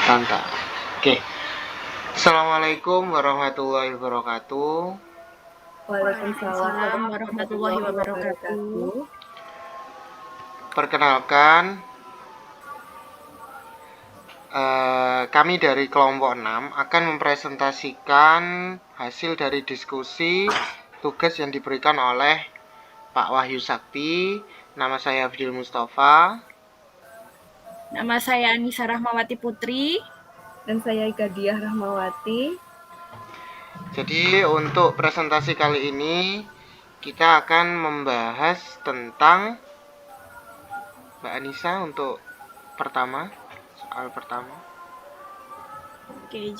Mantap. Oke. Assalamualaikum warahmatullahi wabarakatuh. Waalaikumsalam Waalaikumsalam warahmatullahi warahmatullahi wabarakatuh. wabarakatuh. Perkenalkan, kami dari kelompok 6 akan mempresentasikan hasil dari diskusi tugas yang diberikan oleh Pak Wahyu Sakti. Nama saya Abdul Mustafa. Nama saya Anissa Rahmawati Putri. Dan saya Ika Diah Rahmawati. Jadi untuk presentasi kali ini kita akan membahas tentang Mbak Anissa untuk soal pertama. Oke,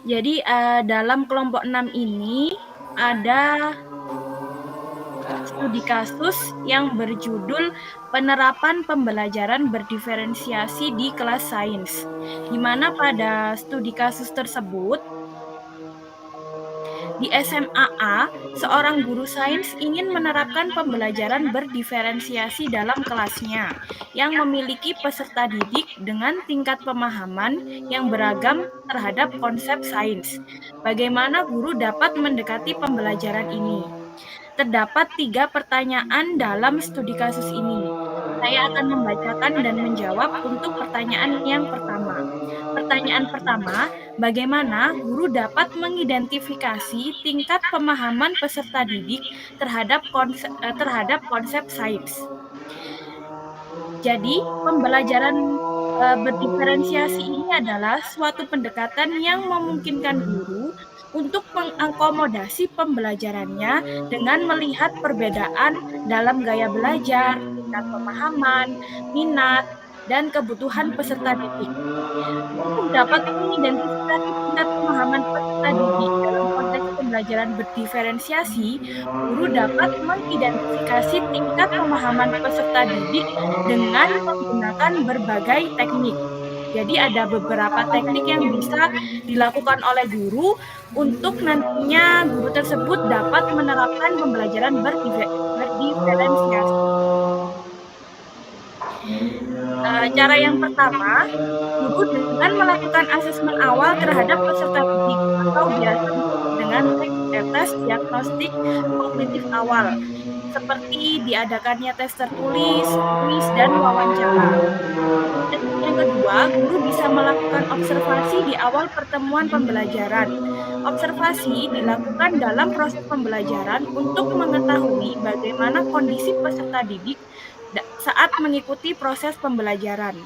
jadi dalam kelompok 6 ini ada studi kasus yang berjudul penerapan pembelajaran berdiferensiasi di kelas sains, di mana pada studi kasus tersebut di SMA A, seorang guru sains ingin menerapkan pembelajaran berdiferensiasi dalam kelasnya yang memiliki peserta didik dengan tingkat pemahaman yang beragam terhadap konsep sains. Bagaimana guru dapat mendekati pembelajaran ini? Terdapat 3 pertanyaan dalam studi kasus ini. Saya akan membacakan dan menjawab untuk pertanyaan yang pertama. Pertanyaan pertama, bagaimana guru dapat mengidentifikasi tingkat pemahaman peserta didik terhadap konsep sains? Jadi, pembelajaran berdiferensiasi ini adalah suatu pendekatan yang memungkinkan guru untuk mengakomodasi pembelajarannya dengan melihat perbedaan dalam gaya belajar, tingkat pemahaman, minat, dan kebutuhan peserta didik. Untuk dapat mengidentifikasi tingkat pemahaman peserta didik dalam konteks pembelajaran berdiferensiasi, guru dapat mengidentifikasi tingkat pemahaman peserta didik dengan menggunakan berbagai teknik. Jadi ada beberapa teknik yang bisa dilakukan oleh guru untuk nantinya guru tersebut dapat menerapkan pembelajaran berdiferensiasi. Cara yang pertama, guru dengan melakukan asesmen awal terhadap peserta didik atau biasa disebut dengan tes diagnostik kognitif awal, seperti diadakannya tes tertulis, kuis, dan wawancara. Teknik yang kedua, guru bisa melakukan observasi di awal pertemuan pembelajaran. Observasi dilakukan dalam proses pembelajaran untuk mengetahui bagaimana kondisi peserta didik saat mengikuti proses pembelajaran.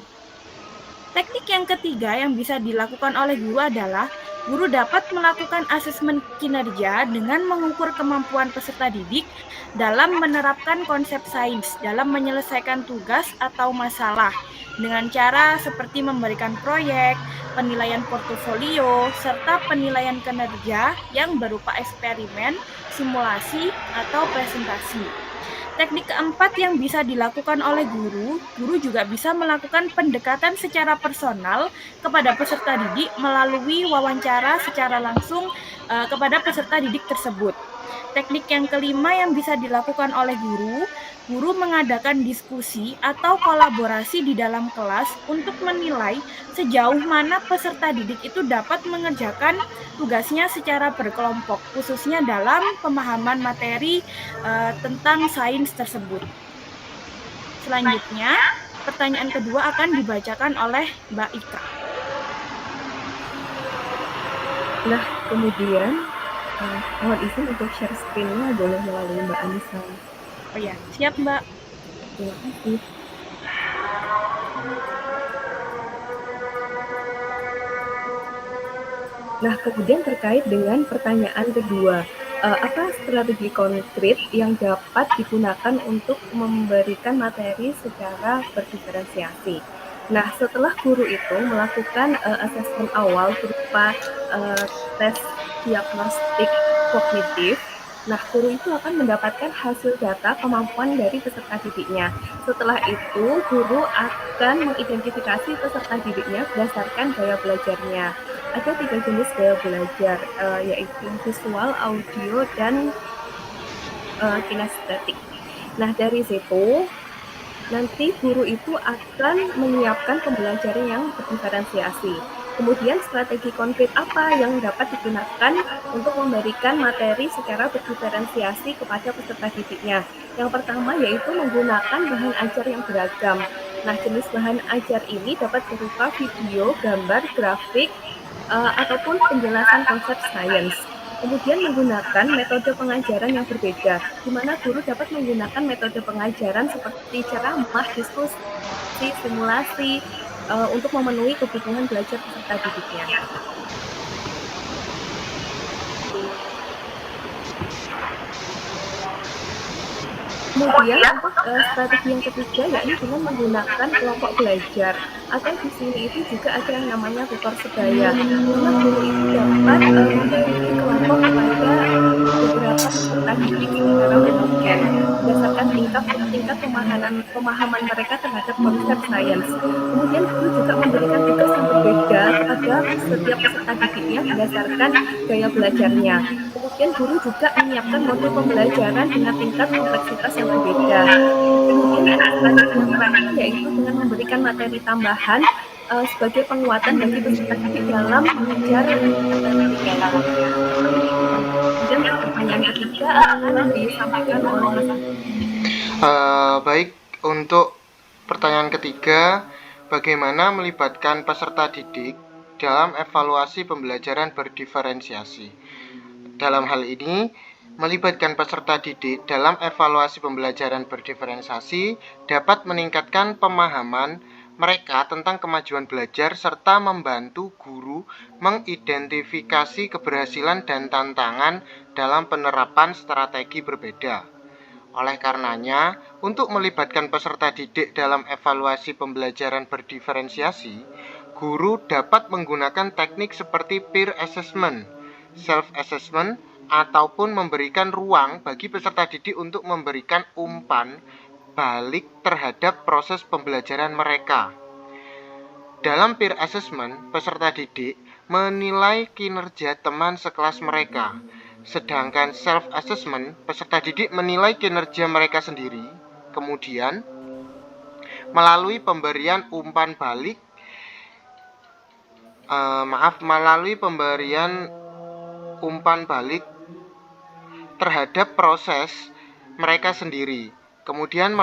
Teknik yang ketiga yang bisa dilakukan oleh guru adalah guru dapat melakukan asesmen kinerja dengan mengukur kemampuan peserta didik dalam menerapkan konsep sains dalam menyelesaikan tugas atau masalah dengan cara seperti memberikan proyek, penilaian portofolio, serta penilaian kinerja yang berupa eksperimen, simulasi, atau presentasi. Teknik keempat yang bisa dilakukan oleh guru juga bisa melakukan pendekatan secara personal kepada peserta didik melalui wawancara secara langsung kepada peserta didik tersebut. Teknik yang kelima yang bisa dilakukan oleh guru mengadakan diskusi atau kolaborasi di dalam kelas untuk menilai sejauh mana peserta didik itu dapat mengerjakan tugasnya secara berkelompok, khususnya dalam pemahaman materi tentang sains tersebut. Selanjutnya, pertanyaan kedua akan dibacakan oleh Mbak Ika. Nah, kemudian mohon izin untuk share screen-nya boleh melalui Mbak Anissa. Oh ya, siap Mbak. Terima kasih. Nah, kemudian terkait dengan pertanyaan kedua, apa strategi konkret yang dapat digunakan untuk memberikan materi secara berdiferensiasi? Nah, setelah guru itu melakukan asesmen awal berupa tes diagnostik kognitif, nah guru itu akan mendapatkan hasil data kemampuan dari peserta didiknya. Setelah itu, guru akan mengidentifikasi peserta didiknya berdasarkan gaya belajarnya. Ada 3 jenis gaya belajar, yaitu visual, audio, dan kinestetik. Nah, dari situ nanti guru itu akan menyiapkan pembelajaran yang berdiferensiasi. Kemudian strategi konkret apa yang dapat digunakan untuk memberikan materi secara berdiferensiasi kepada peserta didiknya? Yang pertama yaitu menggunakan bahan ajar yang beragam. Nah, jenis bahan ajar ini dapat berupa video, gambar, grafik, ataupun penjelasan konsep sains. Kemudian menggunakan metode pengajaran yang berbeda, di mana guru dapat menggunakan metode pengajaran seperti ceramah, diskusi, simulasi, untuk memenuhi kebutuhan belajar peserta didiknya. Kemudian untuk strategi yang ketiga yakni dengan menggunakan kelompok belajar, atau di sini itu juga ada yang namanya tutor sebaya, di mana guru itu dapat membagi kelompok kepada beberapa peserta didik secara homogen berdasarkan tingkat pemahaman mereka terhadap konsep sains. Kemudian guru juga memberikan tugas yang berbeda kepada setiap peserta didiknya berdasarkan gaya belajarnya. Kemudian guru juga menyiapkan modul pembelajaran dengan tingkat kompleksitas yang berbeda. Kemudian ada strategi yang terakhir yaitu dengan memberikan materi tambahan sebagai penguatan bagi peserta didik dalam mengejar materi. Kemudian untuk pertanyaan ketiga akan disampaikan oleh Mas. Baik, untuk pertanyaan ketiga, bagaimana melibatkan peserta didik dalam evaluasi pembelajaran berdiferensiasi? Dalam hal ini, melibatkan peserta didik dalam evaluasi pembelajaran berdiferensiasi dapat meningkatkan pemahaman mereka tentang kemajuan belajar serta membantu guru mengidentifikasi keberhasilan dan tantangan dalam penerapan strategi berbeda. Oleh karenanya, untuk melibatkan peserta didik dalam evaluasi pembelajaran berdiferensiasi, guru dapat menggunakan teknik seperti peer assessment, self-assessment, ataupun memberikan ruang bagi peserta didik untuk memberikan umpan balik terhadap proses pembelajaran mereka. Dalam peer assessment, peserta didik menilai kinerja teman sekelas mereka. Sedangkan self-assessment, peserta didik menilai kinerja mereka sendiri. Kemudian, melalui pemberian umpan balik, melalui pemberian umpan balik terhadap proses mereka sendiri. Kemudian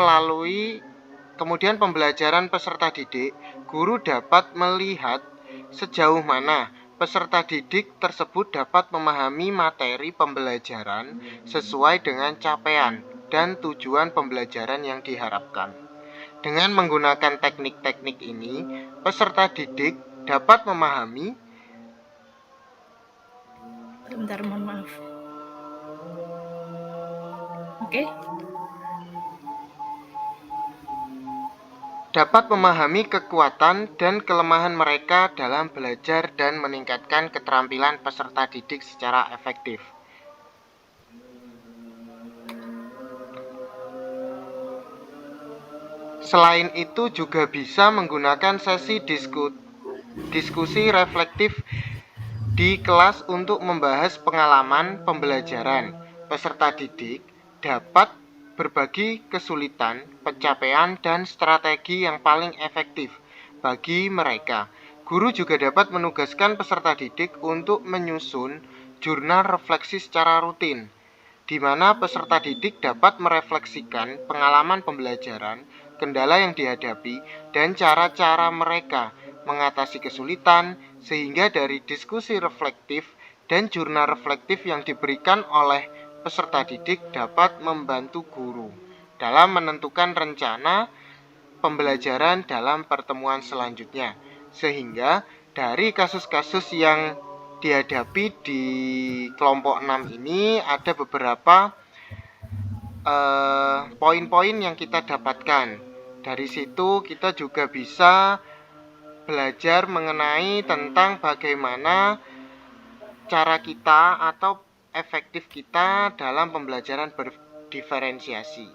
pembelajaran peserta didik, guru dapat melihat sejauh mana peserta didik tersebut dapat memahami materi pembelajaran sesuai dengan capaian dan tujuan pembelajaran yang diharapkan. Dengan menggunakan teknik-teknik ini, peserta didik dapat memahami. Bentar, mohon maaf. Oke. Dapat memahami kekuatan dan kelemahan mereka dalam belajar dan meningkatkan keterampilan peserta didik secara efektif. Selain itu juga bisa menggunakan sesi diskusi reflektif di kelas untuk membahas pengalaman pembelajaran. Peserta didik dapat berbagi kesulitan, pencapaian, dan strategi yang paling efektif bagi mereka. Guru juga dapat menugaskan peserta didik untuk menyusun jurnal refleksi secara rutin, di mana peserta didik dapat merefleksikan pengalaman pembelajaran, kendala yang dihadapi, dan cara-cara mereka mengatasi kesulitan, sehingga dari diskusi reflektif dan jurnal reflektif yang diberikan oleh peserta didik dapat membantu guru dalam menentukan rencana pembelajaran dalam pertemuan selanjutnya. Sehingga dari kasus-kasus yang dihadapi di kelompok 6 ini ada beberapa poin-poin yang kita dapatkan. Dari situ kita juga bisa belajar mengenai tentang bagaimana cara kita atau efektif kita dalam pembelajaran berdiferensiasi.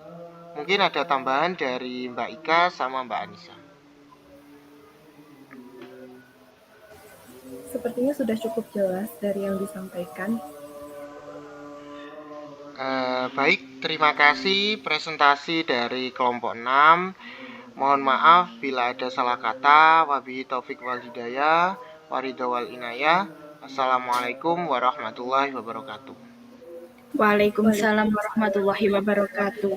Mungkin ada tambahan dari Mbak Ika sama Mbak Anissa. Sepertinya sudah cukup jelas dari yang disampaikan. Baik, terima kasih presentasi dari kelompok 6. Mohon maaf bila ada salah kata. Wabillahi taufik wal hidayah, waridho wal inayah. Assalamualaikum warahmatullahi wabarakatuh. Waalaikumsalam warahmatullahi wabarakatuh.